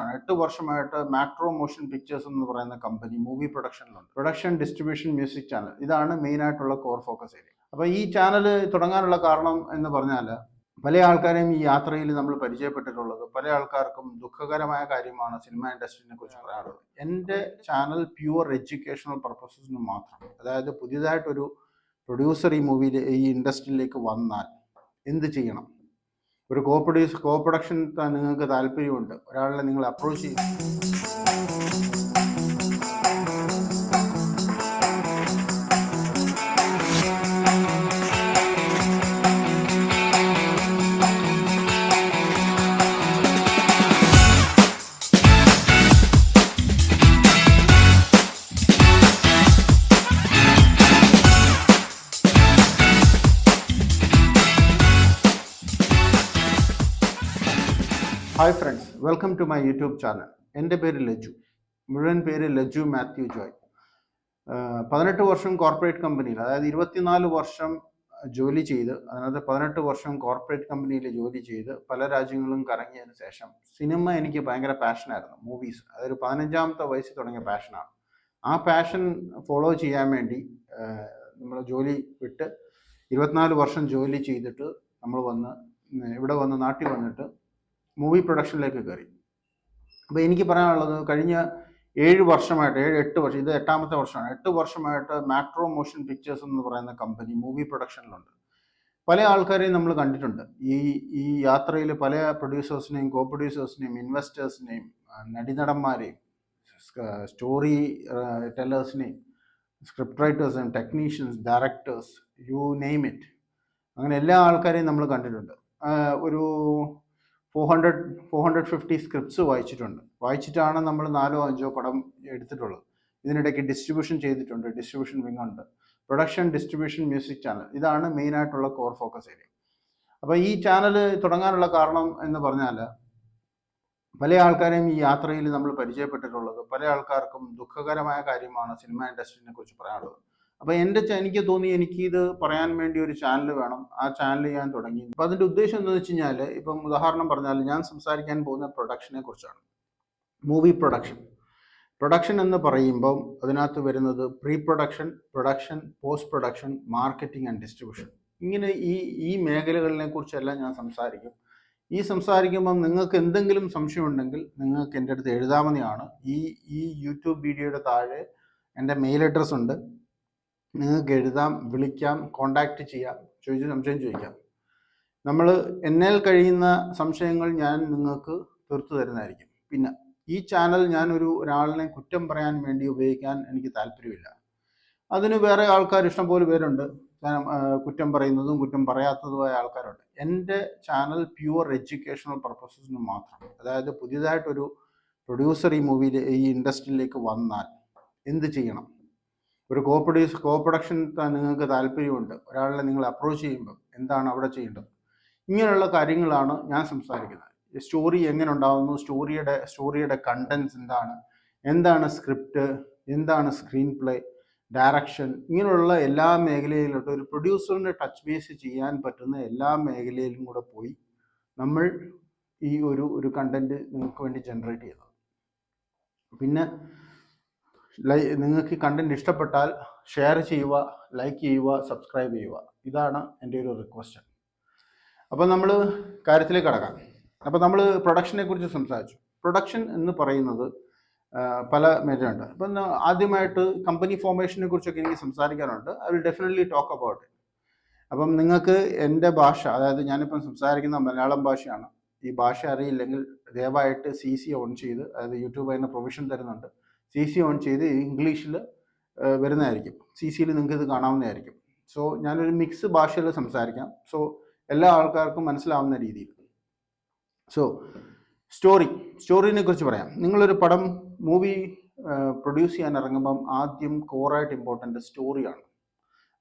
8 വർഷമായിട്ട് macro motion pictures എന്ന് പറയുന്ന കമ്പനി മൂവി പ്രൊഡക്ഷനിലുണ്ട്. പ്രൊഡക്ഷൻ, ഡിസ്ട്രിബ്യൂഷൻ, മ്യൂസിക് ചാനൽ, ഇതാണ് മെയിൻ ആയിട്ടുള്ള കോർ ഫോക്കസ് ഏരിയ. അപ്പോൾ ഈ ചാനൽ തുടങ്ങാനുള്ള കാരണം എന്ന് പറഞ്ഞാൽ പല ആൾക്കാരെയും ഈ യാത്രയിൽ നമ്മൾ പരിചയപ്പെട്ടിട്ടുള്ളത്, പല ആൾക്കാർക്കും ദുഃഖകരമായ കാര്യമാണ് സിനിമ ഇൻഡസ്ട്രീനെ കുറിച്ച് പറയാറുള്ളത്. എൻ്റെ ചാനൽ പ്യുവർ എഡ്യൂക്കേഷണൽ പർപ്പസസിന് മാത്രം. അതായത് പുതിയതായിട്ടൊരു പ്രൊഡ്യൂസർ ഈ ഇൻഡസ്ട്രിയിലേക്ക് വന്നാൽ എന്ത് ചെയ്യണം, ഒരു കോ പ്രൊഡക്ഷൻ നിങ്ങൾക്ക് താല്പര്യമുണ്ട്, ഒരാളെ നിങ്ങൾ അപ്രോച്ച് ചെയ്യും. Hi friends, welcome to my YouTube channel. എൻ്റെ പേര് ലജു, മുഴുവൻ പേര് ലജു മാത്യു ജോയ്. 18 വർഷം കോർപ്പറേറ്റ് കമ്പനിയിൽ, അതായത് 24 വർഷം ജോലി ചെയ്ത്, അതിനകത്ത് 18 വർഷം കോർപ്പറേറ്റ് കമ്പനിയിൽ ജോലി ചെയ്ത് പല രാജ്യങ്ങളും കറങ്ങിയതിന് ശേഷം സിനിമ എനിക്ക് ഭയങ്കര പാഷനായിരുന്നു. മൂവീസ്, അതൊരു 15ാമത്തെ വയസ്സിൽ തുടങ്ങിയ പാഷനാണ്. ആ പാഷൻ ഫോളോ ചെയ്യാൻ വേണ്ടി നമ്മൾ ജോലി വിട്ട് 24 വർഷം ജോലി ചെയ്തിട്ട് നമ്മൾ ഇവിടെ വന്ന് നാട്ടിൽ വന്നിട്ട് മൂവി പ്രൊഡക്ഷനിലേക്ക് കയറി. അപ്പോൾ എനിക്ക് പറയാനുള്ളത്, കഴിഞ്ഞ 8 വർഷമായിട്ട്, 8 വർഷം, ഇത് 8ാമത്തെ വർഷമാണ്, 8 വർഷമായിട്ട് മാക്രോ മോഷൻ പിക്ചേഴ്സ് എന്ന് പറയുന്ന കമ്പനി മൂവി പ്രൊഡക്ഷനിലുണ്ട്. പല ആൾക്കാരെയും നമ്മൾ കണ്ടിട്ടുണ്ട്. ഈ യാത്രയിൽ പല പ്രൊഡ്യൂസേഴ്സിനെയും, കോ പ്രൊഡ്യൂസേഴ്സിനെയും, ഇൻവെസ്റ്റേഴ്സിനെയും, നടന്മാരെയും, സ്റ്റോറി ടെല്ലേഴ്സിനെയും, സ്ക്രിപ്റ്റ് റൈറ്റേഴ്സിനെയും, technicians, directors, you name it, അങ്ങനെ എല്ലാ ആൾക്കാരെയും നമ്മൾ കണ്ടിട്ടുണ്ട്. ഒരു 450 സ്ക്രിപ്റ്റ്സ് വായിച്ചിട്ടാണ് നമ്മൾ 4 or 5 പടം എടുത്തിട്ടുള്ളത്. ഇതിനിടയ്ക്ക് ഡിസ്ട്രിബ്യൂഷൻ ചെയ്തിട്ടുണ്ട്, ഡിസ്ട്രിബ്യൂഷൻ വിങ് ഉണ്ട്, പ്രൊഡക്ഷൻ, ഡിസ്ട്രിബ്യൂഷൻ, മ്യൂസിക് ചാനൽ, ഇതാണ് മെയിൻ ആയിട്ടുള്ള കോർ ഫോക്കസ് ഏരിയ. അപ്പോൾ ഈ ചാനൽ തുടങ്ങാനുള്ള കാരണം എന്ന് പറഞ്ഞാൽ പല ആൾക്കാരെയും ഈ യാത്രയിൽ നമ്മൾ പരിചയപ്പെട്ടിട്ടുള്ളത്, പല ആൾക്കാർക്കും ദുഃഖകരമായ കാര്യമാണ് സിനിമ ഇൻഡസ്ട്രീനെ കുറിച്ച് പറയാനുള്ളത്. അപ്പോൾ എനിക്ക് തോന്നി എനിക്കിത് പറയാൻ വേണ്ടി ഒരു ചാനൽ വേണം. ആ ചാനൽ ഞാൻ തുടങ്ങി. അപ്പോൾ അതിൻ്റെ ഉദ്ദേശം എന്താണെന്ന് വെച്ച് കഴിഞ്ഞാൽ, ഇപ്പം ഉദാഹരണം പറഞ്ഞാൽ ഞാൻ സംസാരിക്കാൻ പോകുന്ന പ്രൊഡക്ഷനെ കുറിച്ചാണ്. മൂവി പ്രൊഡക്ഷൻ എന്ന് പറയുമ്പം അതിനകത്ത് വരുന്നത് pre production, production, post production, marketing and distribution, ഇങ്ങനെ ഈ മേഖലകളിനെ കുറിച്ചെല്ലാം ഞാൻ സംസാരിക്കും. സംസാരിക്കുമ്പം നിങ്ങൾക്ക് എന്തെങ്കിലും സംശയം ഉണ്ടെങ്കിൽ നിങ്ങൾക്ക് എൻ്റെ അടുത്ത് എഴുതാവുന്നതാണ്. ഈ യൂട്യൂബ് വീഡിയോയുടെ താഴെ എൻ്റെ മെയിൽ അഡ്രസ്സ് ഉണ്ട്. നിങ്ങൾക്ക് എഴുതാം, വിളിക്കാം, കോണ്ടാക്ട് ചെയ്യാം, സംശയം ചോദിക്കാം. എന്നാൽ കഴിയുന്ന സംശയങ്ങൾ ഞാൻ നിങ്ങൾക്ക് തീർത്തു തരുന്നതായിരിക്കും. പിന്നെ ഈ ചാനൽ ഞാൻ ഒരാളിനെ കുറ്റം പറയാൻ വേണ്ടി ഉപയോഗിക്കാൻ എനിക്ക് താല്പര്യമില്ല. അതിന് വേറെ ആൾക്കാർ ഇഷ്ടംപോലെ പേരുണ്ട്, കുറ്റം പറയുന്നതും കുറ്റം പറയാത്തതുമായ ആൾക്കാരുണ്ട്. എൻ്റെ ചാനൽ പ്യുവർ എഡ്യൂക്കേഷണൽ പർപ്പസസിന് മാത്രം. അതായത് പുതിയതായിട്ടൊരു പ്രൊഡ്യൂസർ ഈ ഇൻഡസ്ട്രിയിലേക്ക് വന്നാൽ എന്ത് ചെയ്യണം, ഒരു കോ പ്രൊഡക്ഷൻ നിങ്ങൾക്ക് താല്പര്യമുണ്ട്, ഒരാളെ നിങ്ങൾ അപ്രോച്ച് ചെയ്യുമ്പോൾ എന്താണ് അവിടെ ചെയ്യേണ്ടത്, ഇങ്ങനെയുള്ള കാര്യങ്ങളാണ് ഞാൻ സംസാരിക്കുന്നത്. സ്റ്റോറി എങ്ങനെ ഉണ്ടാകുന്നു, സ്റ്റോറിയുടെ കണ്ടൻസ് എന്താണ് സ്ക്രിപ്റ്റ്, എന്താണ് സ്ക്രീൻ പ്ലേ, ഡയറക്ഷൻ, ഇങ്ങനെയുള്ള എല്ലാ മേഖലയിലോട്ട് ഒരു പ്രൊഡ്യൂസറിൻ്റെ ടച്ച് ബേസ് ചെയ്യാൻ പറ്റുന്ന എല്ലാ മേഖലയിലും കൂടെ പോയി നമ്മൾ ഈ ഒരു കണ്ടന്റ് നിങ്ങൾക്ക് വേണ്ടി ജനറേറ്റ് ചെയ്യുന്നത്. പിന്നെ നിങ്ങൾക്ക് കണ്ടന്റ് ഇഷ്ടപ്പെട്ടാൽ ഷെയർ ചെയ്യുക, ലൈക്ക് ചെയ്യുക, സബ്സ്ക്രൈബ് ചെയ്യുക. ഇതാണ് എൻ്റെ ഒരു റിക്വസ്റ്റ്. അപ്പോൾ നമ്മൾ കാര്യത്തിലേക്ക് കടക്കാം. അപ്പോൾ നമ്മൾ പ്രൊഡക്ഷനെ കുറിച്ച് സംസാരിച്ചു. പ്രൊഡക്ഷൻ എന്ന് പറയുന്നത് പല മേഖലയുണ്ട്. അപ്പം ആദ്യമായിട്ട് കമ്പനി ഫോർമേഷനെ കുറിച്ചൊക്കെ എനിക്ക് സംസാരിക്കാനുണ്ട്. I will definitely talk about it. അപ്പം നിങ്ങൾക്ക് എൻ്റെ ഭാഷ, അതായത് ഞാനിപ്പം സംസാരിക്കുന്ന മലയാളം ഭാഷയാണ്. ഈ ഭാഷ അറിയില്ലെങ്കിൽ ദയവായിട്ട് CC ഓൺ ചെയ്ത്, അതായത് യൂട്യൂബ് അതിന് പ്രൊവിഷൻ തരുന്നുണ്ട്, CC ഓൺ ചെയ്ത് ഇംഗ്ലീഷിൽ വരുന്നതായിരിക്കും. CCയിൽ നിങ്ങൾക്ക് ഇത് കാണാവുന്നതായിരിക്കും. സോ ഞാനൊരു മിക്സ് ഭാഷയിൽ സംസാരിക്കാം, സോ എല്ലാ ആൾക്കാർക്കും മനസ്സിലാവുന്ന രീതിയിൽ. സോ സ്റ്റോറിനെ കുറിച്ച് പറയാം. നിങ്ങളൊരു മൂവി പ്രൊഡ്യൂസ് ചെയ്യാൻ ഇറങ്ങുമ്പം ആദ്യം കോറായിട്ട് ഇമ്പോർട്ടൻ്റ് സ്റ്റോറിയാണ്.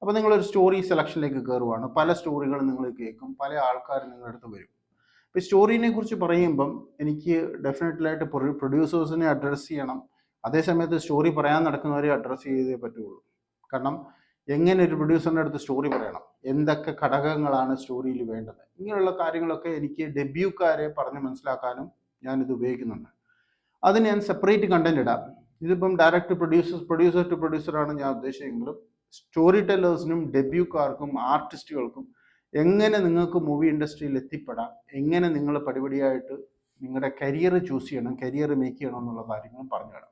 അപ്പോൾ നിങ്ങളൊരു സ്റ്റോറി സെലക്ഷനിലേക്ക് കയറുവാണ്. പല സ്റ്റോറികൾ നിങ്ങൾ കേൾക്കും, പല ആൾക്കാർ നിങ്ങളുടെ അടുത്ത് വരും. ഇപ്പോൾ സ്റ്റോറിനെ കുറിച്ച് പറയുമ്പം എനിക്ക് ഡെഫിനറ്റ്ലായിട്ട് പ്രൊഡ്യൂസേഴ്സിനെ അഡ്രസ്സ് ചെയ്യണം. അതേസമയത്ത് സ്റ്റോറി പറയാൻ നടക്കുന്നവരെ അഡ്രസ്സ് ചെയ്തേ പറ്റുള്ളൂ. കാരണം എങ്ങനെ ഒരു പ്രൊഡ്യൂസറിൻ്റെ അടുത്ത് സ്റ്റോറി പറയണം, എന്തൊക്കെ ഘടകങ്ങളാണ് സ്റ്റോറിയിൽ വേണ്ടത്, ഇങ്ങനെയുള്ള കാര്യങ്ങളൊക്കെ എനിക്ക് ഡെബ്യൂക്കാരെ പറഞ്ഞ് മനസ്സിലാക്കാനും ഞാനിത് ഉപയോഗിക്കുന്നുണ്ട്. അതിന് ഞാൻ സെപ്പറേറ്റ് കണ്ടന്റ് ഇടാം. ഇതിപ്പം ഡയറക്റ്റ് പ്രൊഡ്യൂസർ ടു പ്രൊഡ്യൂസറാണ് ഞാൻ ഉദ്ദേശിച്ചെങ്കിലും സ്റ്റോറി ടെല്ലേഴ്സിനും ഡെബ്യൂക്കാർക്കും ആർട്ടിസ്റ്റുകൾക്കും എങ്ങനെ നിങ്ങൾക്ക് മൂവി ഇൻഡസ്ട്രിയിൽ എത്തിപ്പെടാം, എങ്ങനെ നിങ്ങൾ പടിപടിയായിട്ട് നിങ്ങളുടെ കരിയർ ചൂസ് ചെയ്യണം, കരിയർ മേക്ക് ചെയ്യണം എന്നുള്ള കാര്യങ്ങളും പറഞ്ഞു തരാം.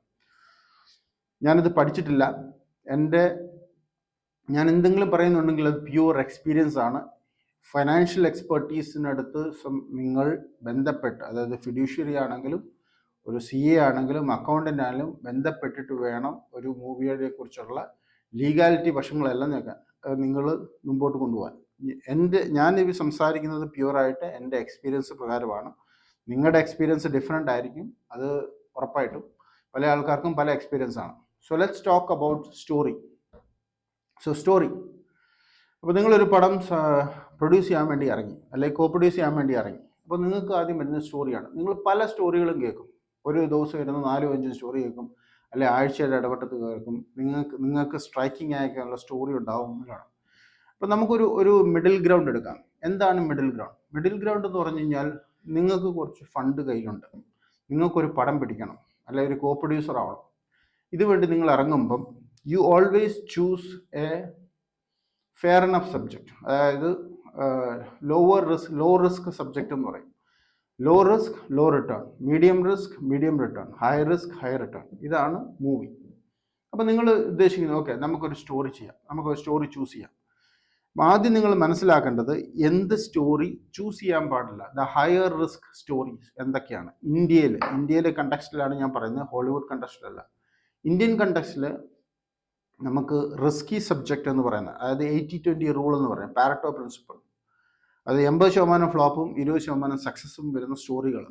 ഞാനിത് പഠിച്ചിട്ടില്ല. ഞാൻ എന്തെങ്കിലും പറയുന്നുണ്ടെങ്കിൽ അത് പ്യൂർ എക്സ്പീരിയൻസ് ആണ്. ഫൈനാൻഷ്യൽ എക്സ്പെർട്ടീസിനടുത്ത് നിങ്ങൾ ബന്ധപ്പെട്ട്, അതായത് ഫിഡ്യൂഷ്യറി ആണെങ്കിലും ഒരു CA ആണെങ്കിലും അക്കൗണ്ടൻ്റ് ആണെങ്കിലും ബന്ധപ്പെട്ടിട്ട് വേണം ഒരു മൂവിയെ കുറിച്ചുള്ള ലീഗാലിറ്റി വശങ്ങളെല്ലാം നിങ്ങൾ മുമ്പോട്ട് കൊണ്ടുപോകാൻ. ഞാനിത് സംസാരിക്കുന്നത് പ്യുവറായിട്ട് എൻ്റെ എക്സ്പീരിയൻസ് പ്രകാരമാണ്. നിങ്ങളുടെ എക്സ്പീരിയൻസ് ഡിഫറെൻ്റ് ആയിരിക്കും, അത് ഉറപ്പായിട്ടും. പല ആൾക്കാർക്കും പല എക്സ്പീരിയൻസ് ആണ്. So let's talk about story. Story, അപ്പോൾ നിങ്ങളൊരു പടം പ്രൊഡ്യൂസ് ചെയ്യാൻ വേണ്ടി ഇറങ്ങി, അല്ലെങ്കിൽ കോ പ്രൊഡ്യൂസ് ചെയ്യാൻ വേണ്ടി ഇറങ്ങി. അപ്പോൾ നിങ്ങൾക്ക് ആദ്യം വരുന്ന സ്റ്റോറിയാണ്. നിങ്ങൾ പല സ്റ്റോറികളും കേൾക്കും. ഒരു ദിവസം വരുന്ന 4-5 സ്റ്റോറി കേൾക്കും, അല്ലെ ആഴ്ചയുടെ ഇടപെട്ടത് കേൾക്കും. നിങ്ങൾക്ക് സ്ട്രൈക്കിംഗ് ആയിട്ടുള്ള സ്റ്റോറി ഉണ്ടാവും. അപ്പോൾ നമുക്കൊരു മിഡിൽ ഗ്രൗണ്ട് എടുക്കാം. എന്താണ് മിഡിൽ ഗ്രൗണ്ട്? മിഡിൽ ഗ്രൗണ്ട് എന്ന് പറഞ്ഞു കഴിഞ്ഞാൽ നിങ്ങൾക്ക് കുറച്ച് ഫണ്ട് കയ്യിലുണ്ട്, നിങ്ങൾക്കൊരു പടം പിടിക്കണം, അല്ലെ ഒരു കോ പ്രൊഡ്യൂസർ ആവണം. ഇതുവേണ്ടി നിങ്ങൾ ഇറങ്ങുമ്പം you always choose a fair enough subject. അതായത് ലോ റിസ്ക് സബ്ജക്റ്റ് എന്ന് പറയും. Low risk low return, medium risk medium return, high risk high return. ഇതാണ് മൂവി. അപ്പോൾ നിങ്ങൾ ഉദ്ദേശിക്കുന്നത് ഓക്കെ നമുക്കൊരു സ്റ്റോറി ചെയ്യാം, നമുക്കൊരു സ്റ്റോറി ചൂസ് ചെയ്യാം. ആദ്യം നിങ്ങൾ മനസ്സിലാക്കേണ്ടത് എന്ത് സ്റ്റോറി ചൂസ് ചെയ്യാൻ പാടില്ല. ദ ഹയർ റിസ്ക് സ്റ്റോറീസ് എന്തൊക്കെയാണ്? ഇന്ത്യയിലെ കണ്ടക്സ്റ്റിലാണ് ഞാൻ പറയുന്നത്, ഹോളിവുഡ് കണ്ടക്സ്റ്റിലല്ല. ഇന്ത്യൻ കണ്ടക്സ്റ്റിൽ നമുക്ക് റിസ്കി സബ്ജക്റ്റ് എന്ന് പറയുന്നത്, അതായത് 80-20 റൂൾ എന്ന് പറയും, പാരറ്റോ പ്രിൻസിപ്പിൾ. അത് 80% ഫ്ലോപ്പും 20% സക്സസ്സും വരുന്ന സ്റ്റോറികൾ.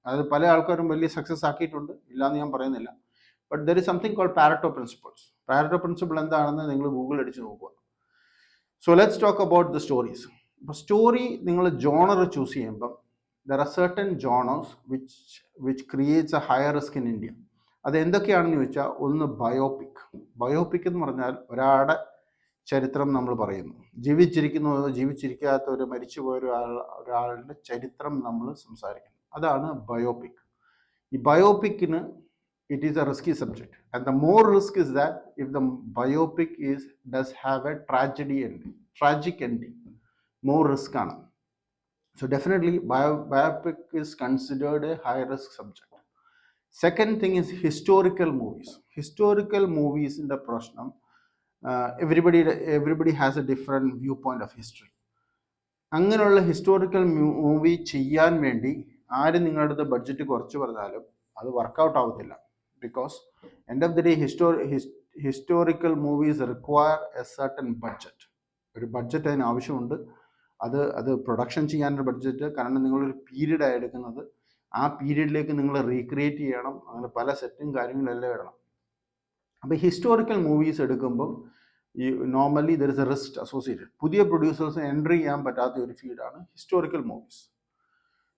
അതായത് പല ആൾക്കാരും വലിയ സക്സസ് ആക്കിയിട്ടുണ്ട്, ഇല്ലയെന്ന് ഞാൻ പറയുന്നില്ല. But there is something called Pareto principles. Pareto principle എന്താണെന്ന് നിങ്ങൾ ഗൂഗിൾ അടിച്ച് നോക്കുക. So let's talk about the stories. ഇപ്പോൾ സ്റ്റോറി നിങ്ങൾ ജോണർ ചൂസ് ചെയ്യുമ്പം there are certain genres which creates a higher risk in India. അത് എന്തൊക്കെയാണെന്ന് ചോദിച്ചാൽ, ഒന്ന് ബയോപിക്. ബയോപിക് എന്ന് പറഞ്ഞാൽ ഒരാളുടെ ചരിത്രം നമ്മൾ പറയുന്നു. ജീവിച്ചിരിക്കുന്നതോ ജീവിച്ചിരിക്കാത്ത മരിച്ചുപോയ ഒരാളുടെ ചരിത്രം നമ്മൾ സംസാരിക്കുന്നു. അതാണ് ബയോപിക്. ഈ ബയോപിക്കിന് it is a risky subject. And the more risk is that if the biopic does have a tragic ending, more risk ആണ്. So definitely biopic is considered a high risk subject. Second thing is historical movies. Historical മൂവീസിൻ്റെ പ്രശ്നം, everybody has a different viewpoint of history. അങ്ങനെയുള്ള historical movie ചെയ്യാൻ വേണ്ടി ആരും നിങ്ങളുടെ അടുത്ത് budget കുറച്ച് പറഞ്ഞാലും അത് വർക്കൗട്ട് ആവത്തില്ല. Because end of the day historical movies require A certain budget. ഒരു ബഡ്ജറ്റ് അതിന് ആവശ്യമുണ്ട്. അത് പ്രൊഡക്ഷൻ ചെയ്യാനൊരു ബഡ്ജറ്റ്, കാരണം നിങ്ങളൊരു പീരീഡാണ് എടുക്കുന്നത്, ആ പീരീഡിലേക്ക് നിങ്ങൾ റീക്രിയേറ്റ് ചെയ്യണം, അങ്ങനെ പല സെറ്റും കാര്യങ്ങളെല്ലാം ഇടണം. അപ്പോൾ ഹിസ്റ്റോറിക്കൽ മൂവീസ് എടുക്കുമ്പം normally there is A risk associated. പുതിയ പ്രൊഡ്യൂസേഴ്സ് എൻട്രി ചെയ്യാൻ പറ്റാത്ത ഒരു ഫീൽഡാണ് historical movies.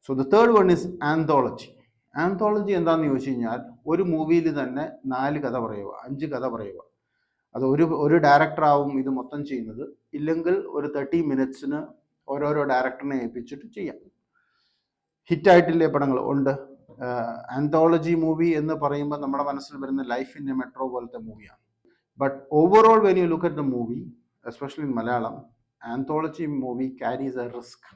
So the third one is anthology. Anthology എന്താണെന്ന് ചോദിച്ചു കഴിഞ്ഞാൽ, ഒരു മൂവിയിൽ തന്നെ 4 കഥ പറയുക, 5 കഥ പറയുക. അത് ഒരു ഡയറക്ടറാവും ഇത് മൊത്തം ചെയ്യുന്നത്, ഇല്ലെങ്കിൽ ഒരു 30 മിനിറ്റ്സിന് ഓരോരോ ഡയറക്ടറിനെ ഏൽപ്പിച്ചിട്ട് ചെയ്യാം. ഹിറ്റായിട്ടില്ലേ പടങ്ങൾ ഉണ്ട്. ആന്തോളജി മൂവി എന്ന് പറയുമ്പോൾ നമ്മുടെ മനസ്സിൽ വരുന്ന ലൈഫ് ഇൻ എ മെട്രോ പോലത്തെ മൂവിയാണ്. But overall when you look at the movie, especially in Malayalam, anthology movie carries A risk.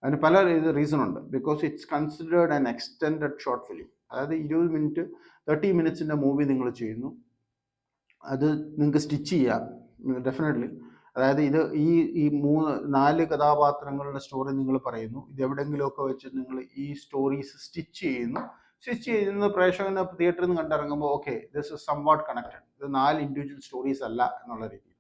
അതിന് പല റീസൺ ഉണ്ട്. Because it's considered an extended short film. അതായത് 20 മിനിറ്റ് 30 മിനിറ്റ്സിൻ്റെ മൂവി നിങ്ങൾ ചെയ്യുന്നു, അത് നിങ്ങൾക്ക് സ്റ്റിച്ച് ചെയ്യാം ഡെഫിനറ്റ്ലി. അതായത് ഈ 3-4 കഥാപാത്രങ്ങളുടെ സ്റ്റോറി നിങ്ങൾ പറയുന്നു, ഇത് എവിടെയെങ്കിലുമൊക്കെ വെച്ച് നിങ്ങൾ ഈ സ്റ്റോറീസ് സ്റ്റിച്ച് ചെയ്യുന്ന പ്രേക്ഷകന് തിയേറ്ററിൽ നിന്ന് കണ്ടിറങ്ങുമ്പോൾ okay this is somewhat connected. ഇത് 4 ഇൻഡിവിജ്വൽ സ്റ്റോറീസ് അല്ല എന്നുള്ള രീതിയിൽ.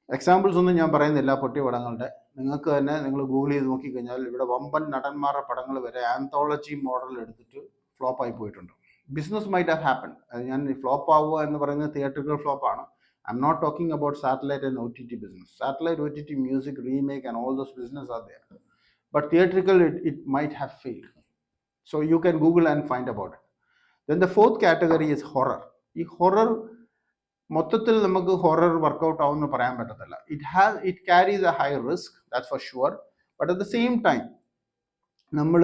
എക്സാമ്പിൾസ് ഒന്നും ഞാൻ പറയുന്നില്ല പൊട്ടിയ പടങ്ങളുടെ. നിങ്ങൾക്ക് തന്നെ നിങ്ങൾ ഗൂഗിൾ ചെയ്ത് നോക്കിക്കഴിഞ്ഞാൽ ഇവിടെ വമ്പൻ നടന്മാരുടെ പടങ്ങൾ വരെ ആന്തോളജി മോഡൽ എടുത്തിട്ട് ഫ്ലോപ്പ് ആയി പോയിട്ടുണ്ട്. Business might have happen. അത് ഞാൻ ഫ്ലോപ്പ് ആവുക എന്ന് പറയുന്നത് theatrical ഫ്ലോപ്പാണ്. I'm not talking about satellite and OTT business. Satellite, OTT, music, remake and all those business are there. But theatrical, it might have failed. So you can Google and find about it. Then the fourth category is horror. ഈ horror മൊത്തത്തിൽ നമുക്ക് horror workout ആവുമെന്ന് പറയാൻ പറ്റത്തില്ല. It carries a high risk, that's for sure. But at the same time, നമ്മൾ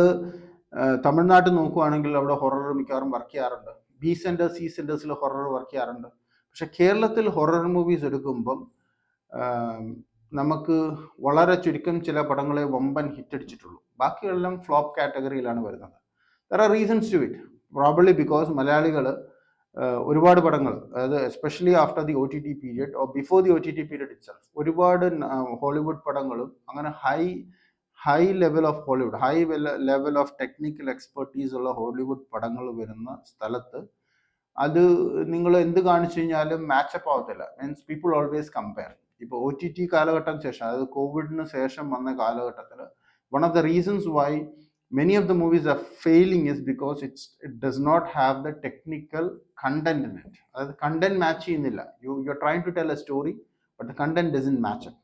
തമിഴ്നാട്ടിൽ നോക്കുകയാണെങ്കിൽ അവിടെ ഹൊറർ മിക്കവാറും വർക്ക് ചെയ്യാറുണ്ട്. ബി സെൻറ്റേഴ്സ് സി സെൻറ്റേഴ്സിൽ ഹൊറർ വർക്ക് ചെയ്യാറുണ്ട്. പക്ഷെ കേരളത്തിൽ ഹൊറർ മൂവീസ് എടുക്കുമ്പം നമുക്ക് വളരെ ചുരുക്കം ചില പടങ്ങളെ വമ്പൻ ഹിറ്റ് അടിച്ചിട്ടുള്ളൂ. ബാക്കിയെല്ലാം ഫ്ലോപ്പ് കാറ്റഗറിയിലാണ് വരുന്നത്. There are reasons to it. Probably because മലയാളികൾ ഒരുപാട് പടങ്ങൾ, അതായത് especially after the O T T period or before the O T T period itself, ഒരുപാട് ഹോളിവുഡ് പടങ്ങളും അങ്ങനെ high level of Hollywood, high level of technical expertise ഉള്ള Hollywood പടങ്ങൾ വരുന്ന സ്ഥലത്ത് അത് നിങ്ങൾ എന്ത് കാണിച്ചു കഴിഞ്ഞാലും മാച്ചപ്പ് ആവത്തില്ല. Means people always compare. ഇപ്പോൾ ഒ ടി ടി കാലഘട്ടം ശേഷം, അതായത് കോവിഡിന് ശേഷം വന്ന കാലഘട്ടത്തിൽ one of the reasons Y many of the movies are failing is because it does not have the technical content in it. The content match ചെയ്യുന്നില്ല. You're trying to tell a story, but the content doesn't match up.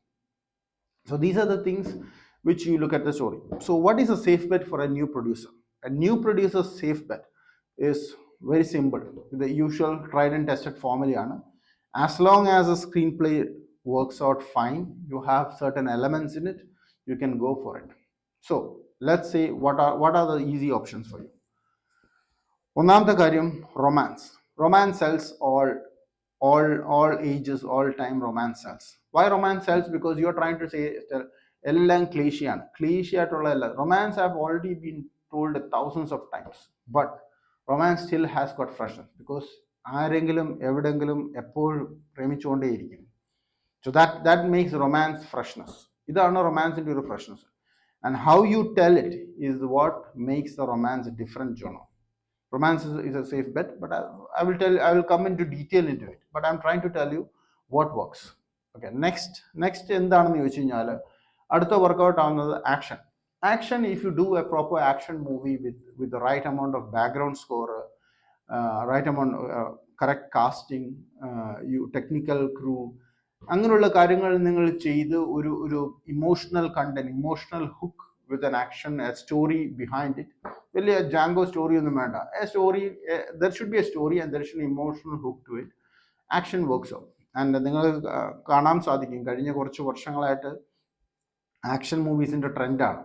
So these are the things which you look at the story. So what is a safe bet for a new producer? A new producer's safe bet is very simple. The usual tried and tested formula. As long as a screenplay works out fine, you have certain elements in it, you can go for it. So let's say what are the easy options for you. ഒന്നാമത്തെ കാര്യം romance sells all ages, all time. Romance sells. Why romance sells? Because you are trying to say എല്ലാം ക്ലീശയാണ്. Cliché ആയിട്ടുള്ള എല്ലാം romance have already been told thousands of times, but romance still has got freshness because ആരെങ്കിലും എവിടെങ്കിലും എപ്പോഴും പ്രേമിച്ചുകൊണ്ടേയിരിക്കും. So that makes romance freshness. ഇതാണ് റൊമാൻസിന്റെ ഒരു freshness. And how you tell it is what makes the romance a different genre. Romance is a safe bet, but I will come into detail into it. But I'm trying to tell you what works. Okay, next എന്താണെന്ന് ചോദിച്ചു കഴിഞ്ഞാൽ അടുത്ത workout ആവുന്നത് action. Action, if you do a proper action movie with the right amount of background score, right amount, correct casting, technical crew, അങ്ങനെയുള്ള കാര്യങ്ങൾ നിങ്ങൾ ചെയ്ത് ഒരു emotional content, emotional hook with an action, a story behind it. വലിയ ജാങ്കോ story ഒന്നും വേണ്ട. A story, there should be a story and there should emotional hook to it. Action works out. And നിങ്ങൾ കാണാൻ സാധിക്കും കഴിഞ്ഞ കുറച്ച് വർഷങ്ങളായിട്ട് ആക്ഷൻ മൂവീസിന്റെ ട്രെൻഡാണ്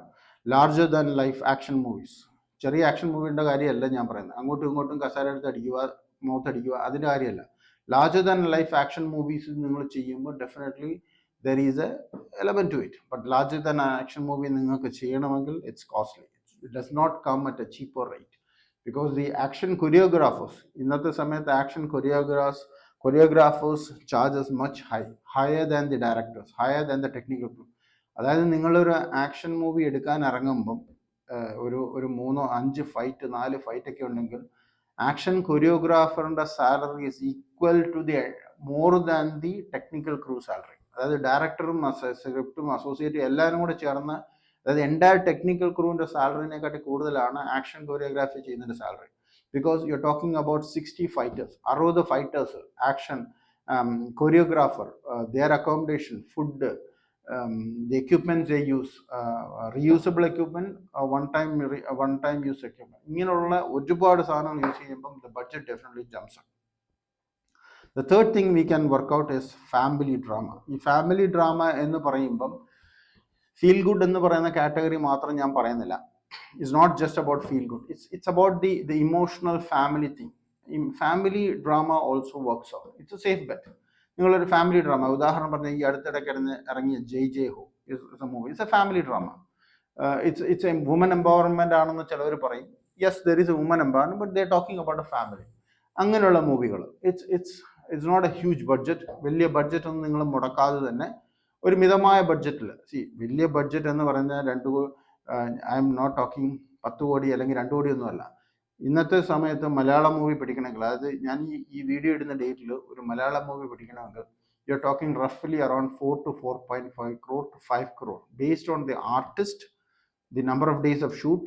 larger than life action movies. ചെറിയ ആക്ഷൻ മൂവിയുടെ കാര്യമല്ല ഞാൻ പറയുന്നത്. അങ്ങോട്ടും ഇങ്ങോട്ടും കസാര എടുത്ത് അടിക്കുക, മുഖത്തടിക്കുക, അതിൻ്റെ കാര്യമല്ല. Larger than life action movies നിങ്ങൾ ചെയ്യുമ്പോൾ definitely there is a element to it. But larger than action movie നിങ്ങൾക്ക് ചെയ്യണമെങ്കിൽ it's costly. It does not come at a cheaper rate because the action choreographers, ഇന്നത്തെ സമയത്ത് action choreographers charges much higher than the directors, higher than the technical crew. അതായത് നിങ്ങളൊരു action movie എടുക്കാൻ ഇറങ്ങുമ്പം ഒരു 3-5 fight 4 fight ഒക്കെ ഉണ്ടെങ്കിൽ action കൊറിയോഗ്രാഫറിന്റെ salary is equal to the more than the technical crew salary. അതായത് ഡയറക്ടറും സ്ക്രിപ്റ്റും അസോസിയേറ്റും എല്ലാവരും കൂടെ ചേർന്ന്, അതായത് എൻ്റയർ ടെക്നിക്കൽ ക്രൂവിന്റെ സാലറിനെക്കാട്ടി കൂടുതലാണ് ആക്ഷൻ കൊറിയോഗ്രാഫി ചെയ്യുന്നതിന്റെ salary. Because you are talking about 60 fighters, 60 fighters, action choreographer, their accommodation, food, the equipments they use, reusable equipment, one time use equipment, ഇങ്ങനെയുള്ള ഒരുപാട് സാധനങ്ങൾ യൂസ് ചെയ്യുമ്പം the budget definitely jumps up. The third thing we can work out is family drama. ഈ family drama എന്ന് പറയുമ്പം feel good എന്ന് പറയുന്ന category മാത്രം ഞാൻ പറയുന്നില്ല. It's not just about feel good. It's about the emotional family thing. Family drama also works out. It's a safe bet. നിങ്ങളൊരു family drama, ഉദാഹരണം പറഞ്ഞാൽ ഈ അടുത്തിടയ്ക്ക് ഇറങ്ങിയ Jai Ho is a movie. It's a family drama. It's a woman empowerment ആണെന്ന് ചിലവർ പറയും. Yes, there is a woman empowerment, but they talking about a family. അങ്ങനെയുള്ള മൂവികൾ, it's not a huge budget. വലിയ ബഡ്ജറ്റ് ഒന്നും നിങ്ങൾ മുടക്കാതെ തന്നെ ഒരു മിതമായ ബഡ്ജറ്റിൽ. വലിയ ബഡ്ജറ്റ് എന്ന് പറഞ്ഞാൽ ഐ എം നോട്ട് ടോക്കിംഗ് 10 കോടി അല്ലെങ്കിൽ 2 കോടി ഒന്നുമല്ല. ഇന്നത്തെ സമയത്ത് മലയാളം മൂവി പഠിക്കണമെങ്കിൽ, അതായത് ഞാൻ ഈ വീഡിയോ ഇടുന്ന ഡേറ്റിൽ ഒരു മലയാളം മൂവി പഠിക്കണമെങ്കിൽ യു ആർ ടോക്കിംഗ് റഫ്ലി around 4 to 4.5 crore to 5 crore based on the artist, the number of days of shoot,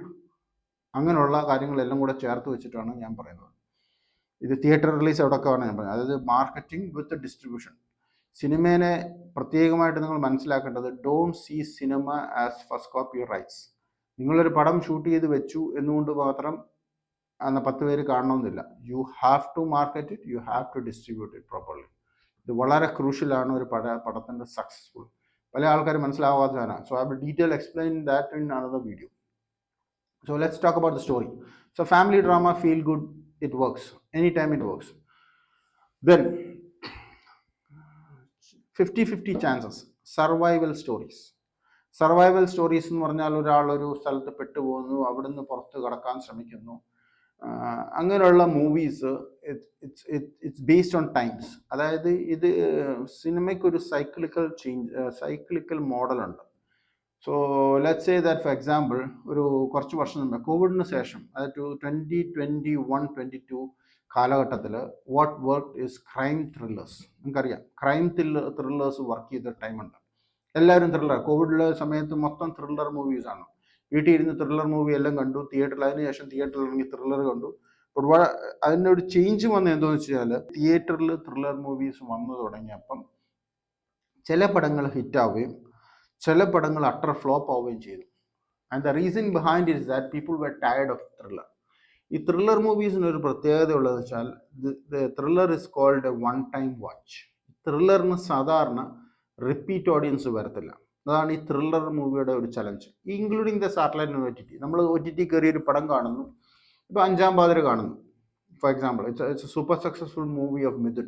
അങ്ങനെയുള്ള കാര്യങ്ങളെല്ലാം കൂടെ ചേർത്ത് വെച്ചിട്ടാണ് ഞാൻ പറയുന്നത്. ഇത് തിയേറ്റർ റിലീസ് എവിടെയൊക്കെയാണ് ഞാൻ പറയുന്നത്. അതായത് മാർക്കറ്റിംഗ് വിത്ത് ഡിസ്ട്രിബ്യൂഷൻ. സിനിമേനെ പ്രത്യേകമായിട്ട് നിങ്ങൾ മനസ്സിലാക്കേണ്ടത്, don't see cinema as first copy rights. നിങ്ങളൊരു പടം ഷൂട്ട് ചെയ്ത് വെച്ചു എന്നുകൊണ്ട് മാത്രം 10 പേര് കാണണമെന്നില്ല. You have to market it, you have to distribute it properly. ഇത് വളരെ ക്രൂഷ്യലാണ് ഒരു പടത്തിൻ്റെ സക്സസ്ഫുൾ. പല ആൾക്കാർ മനസ്സിലാവാത്തതാണ്. So I will detail explain that in another video. So let's talk about the story. So family drama, feel good, it works. Anytime it works. Then 50-50 chances. Survival stories എന്ന് പറഞ്ഞാൽ ഒരാൾ ഒരു സ്ഥലത്ത് പെട്ടുപോകുന്നു, അവിടുന്ന് പുറത്ത് കടക്കാൻ ശ്രമിക്കുന്നു. അങ്ങനെയുള്ള movies it's based on times. അതായത് ഇത് സിനിമയ്ക്ക് ഒരു സൈക്ലിക്കൽ മോഡലുണ്ട്. So let's say that for example ഒരു കുറച്ച് വർഷം മുമ്പ് കോവിഡിന് ശേഷം, അതായത് 2021-22 കാലഘട്ടത്തിൽ what work is crime thrillers. നിങ്ങൾക്കറിയാം ക്രൈം ത്രില്ലേഴ്സ് വർക്ക് ചെയ്ത ടൈമുണ്ട്. എല്ലാവരും ത്രില്ലർ, കോവിഡിലെ സമയത്ത് മൊത്തം ത്രില്ലർ മൂവീസാണ്. വീട്ടിൽ ഇരുന്ന് ത്രില്ലർ മൂവി എല്ലാം കണ്ടു, തിയേറ്ററിൽ അതിനുശേഷം തിയേറ്ററിൽ ഇറങ്ങി ത്രില്ലർ കണ്ടു. ഒരുപാട് അതിനൊരു ചേഞ്ച് വന്നത് എന്താണെന്ന് വെച്ചാൽ തിയേറ്ററിൽ ത്രില്ലർ മൂവീസ് വന്നു തുടങ്ങിയപ്പം ചില പടങ്ങൾ ഹിറ്റാവുകയും ചില പടങ്ങൾ അട്ടർ ഫ്ലോപ്പ് ആവുകയും ചെയ്തു. And the reason behind is that people were tired of thriller. ഈ ത്രില്ലർ മൂവീസിന് ഒരു പ്രത്യേകത ഉള്ളതെന്ന് വെച്ചാൽ thriller is called a one time watch. ത്രില്ലറിന് സാധാരണ റിപ്പീറ്റ് ഓഡിയൻസ് വരത്തില്ല. അതാണ് ഈ ത്രില്ലർ മൂവിയുടെ ഒരു challenge, including the satellite OTT. നമ്മൾ OTT കയറി ഒരു പടം കാണുന്നു, ഇപ്പോൾ അഞ്ചാം പാതിര കാണുന്നു for example. It's super successful movie of Midhun.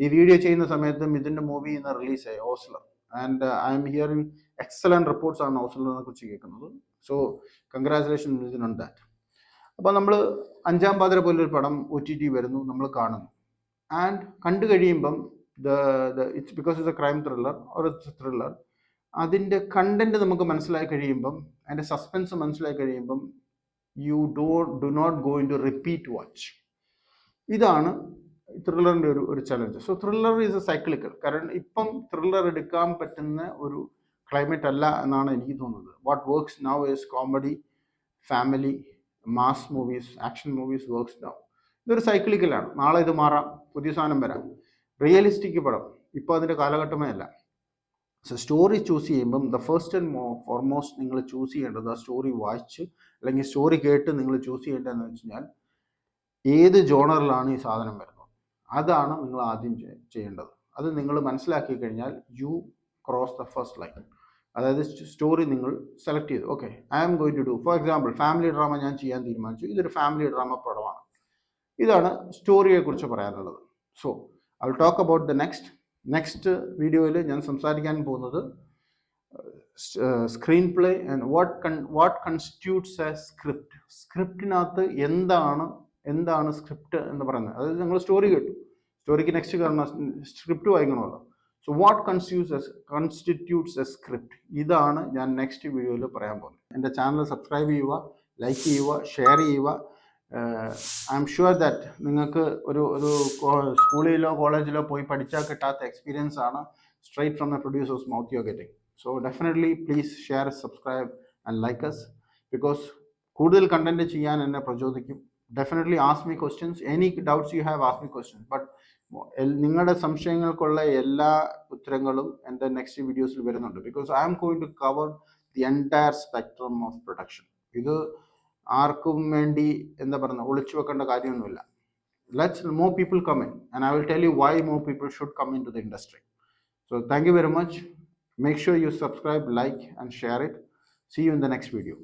ഈ വീഡിയോ ചെയ്യുന്ന സമയത്ത് മിഥുൻ്റെ മൂവി ഇന്ന് റിലീസായി, Ozler. And I'm hearing excellent reports ആണ് ഓസ്ലറിനെ കുറിച്ച് കേൾക്കുന്നത്. So congratulation Midhun on that. അപ്പോൾ നമ്മൾ അഞ്ചാം പാതിര പോലൊരു പടം OTT വരുന്നു, നമ്മൾ കാണുന്നു. ആൻഡ് കണ്ടു കഴിയുമ്പം it's because it's a crime thriller or it's a thriller, അതിൻ്റെ കണ്ടന്റ് നമുക്ക് മനസ്സിലായി കഴിയുമ്പം, അതിൻ്റെ സസ്പെൻസ് മനസ്സിലായി കഴിയുമ്പം you do not go into repeat watch. ഇതാണ് ത്രില്ലറിൻ്റെ ഒരു challenge. So thriller is a cyclical. കാരണം ഇപ്പം ത്രില്ലർ എടുക്കാൻ പറ്റുന്ന ഒരു ക്ലൈമറ്റ് അല്ല എന്നാണ് എനിക്ക് തോന്നുന്നത്. What works now is comedy, family, mass movies, action movies works now. ഇതൊരു സൈക്ലിക്കലാണ്. നാളെ ഇത് മാറാം, പുതിയ സാധനം വരാം. റിയലിസ്റ്റിക് പടം ഇപ്പോൾ അതിൻ്റെ കാലഘട്ടമേ അല്ല. സോ സ്റ്റോറി ചൂസ് ചെയ്യുമ്പം ദ ഫസ്റ്റ് ആൻഡ് ഫോർമോസ്റ്റ് നിങ്ങൾ ചൂസ് ചെയ്യേണ്ടത് ആ സ്റ്റോറി വായിച്ച് അല്ലെങ്കിൽ സ്റ്റോറി കേട്ട് നിങ്ങൾ ചൂസ് ചെയ്യേണ്ടതെന്ന് വെച്ച് കഴിഞ്ഞാൽ ഏത് ജോണറിലാണ് ഈ സാധനം വരുന്നത്, അതാണ് നിങ്ങൾ ആദ്യം ചെയ്യേണ്ടത്. അത് നിങ്ങൾ മനസ്സിലാക്കി കഴിഞ്ഞാൽ you cross the first line. അതായത് സ്റ്റോറി നിങ്ങൾ സെലക്ട് ചെയ്തു, okay I am going to do for example family drama ഞാൻ ചെയ്യാൻ തീരുമാനിച്ചു. ഇതൊരു ഫാമിലി ഡ്രാമ പടമാണ്. ഇതാണ് സ്റ്റോറിയെക്കുറിച്ച് പറയാനുള്ളത്. So I will talk about the next വീഡിയോയിൽ ഞാൻ സംസാരിക്കാൻ പോകുന്നത് screenplay and what constitutes a script. സ്ക്രിപ്റ്റിനകത്ത് എന്താണ് സ്ക്രിപ്റ്റ് എന്ന് പറയുന്നത്. അതായത് നിങ്ങൾ സ്റ്റോറി കേട്ടു, സ്റ്റോറിക്ക് നെക്സ്റ്റ് കാരണം സ്ക്രിപ്റ്റ് വായിക്കണമല്ലോ. So what constitutes a script, ഇതാണ് ഞാൻ നെക്സ്റ്റ് വീഡിയോയിൽ പറയാൻ പോകുന്നത്. എൻ്റെ ചാനൽ സബ്സ്ക്രൈബ് ചെയ്യുക, ലൈക്ക് ചെയ്യുക, ഷെയർ ചെയ്യുക. ഐ എം ഷുവർ ദാറ്റ് നിങ്ങൾക്ക് ഒരു സ്കൂളിലോ കോളേജിലോ പോയി പഠിച്ചാൽ കിട്ടാത്ത എക്സ്പീരിയൻസ് ആണ് straight from the producers mouth you are getting. So definitely please share, subscribe and like us, because കൂടുതൽ കണ്ടന്റ് ചെയ്യാൻ എന്നെ പ്രചോദിക്കും. Definitely ask me questions, any doubts you have ask me questions. But നിങ്ങളുടെ സംശയങ്ങൾക്കുള്ള എല്ലാ ഉത്തരങ്ങളും എൻ്റെ നെക്സ്റ്റ് വീഡിയോസിൽ വരുന്നുണ്ട്. Because I am going to cover the entire spectrum of production. ഇത് ആർക്കും വേണ്ടി എന്താ പറയുക ഒളിച്ചു വെക്കേണ്ട കാര്യമൊന്നുമില്ല. Let's more people come in and I will tell you why more people should come into the industry. So thank you very much. Make sure you subscribe, like and share it. See you in the next video.